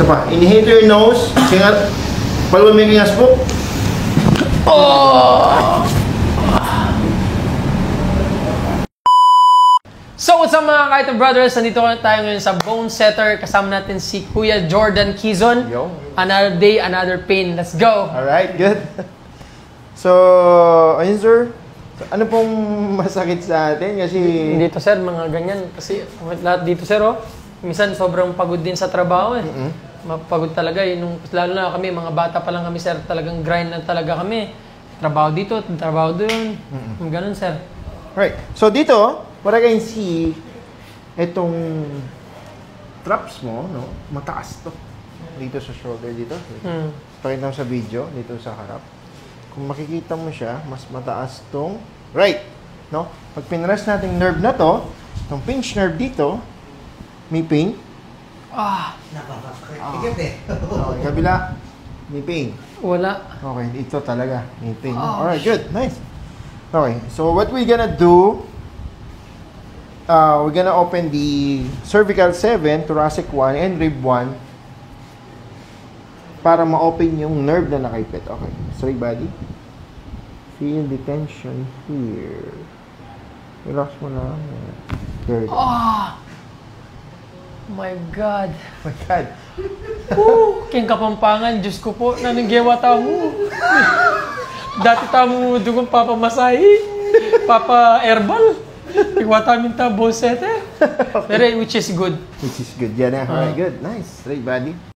Isa pa. Inhale through your nose. Singat. Paluin mo yung kingas po. Oh! So, what's up mga Kaito Brothers? Nandito tayo ngayon sa Bone Setter. Kasama natin si Kuya Jordan Quizon. Yo. Another day, another pain. Let's go! Alright, good. So, ayun sir. So, ano pong masakit sa atin? Kasi... Dito sir, mga ganyan. Kasi lahat dito sir, oh. Minsan sobrang pagod din sa trabaho eh. Mapagod talaga eh. Lalo na kami, mga bata pa lang kami sir. Talagang grind na talaga kami. Trabaho dito, trabaho doon. Ganun sir. Right. So dito, what I can see, itong traps mo, no? Mataas to. Dito sa shoulder dito. Pakita mo sa video, dito sa harap. Kung makikita mo siya, mas mataas tong right. No? Pag pinrest natin nerve na to, itong pinch nerve dito, may pain. Napapakit eh. Okay, kabila, may pain. Wala. Okay, ito talaga, may pain. Alright, good, nice. Okay, so what we're gonna do, we're gonna open the cervical 7, thoracic 1, and rib 1 para ma-open yung nerve na nakaipit. Okay, straight body. Feel the tension here. Relax mo lang. There you go. My God. Oh my God. King Kapampangan, Diyos ko po, naninggewa tamo. Dati tamo dugong Papa Masahi, Papa Herbal. Iwata min ta Bone Setter. Pero which is good. Which is good. Yan na. Alright, good. Nice. Straight body.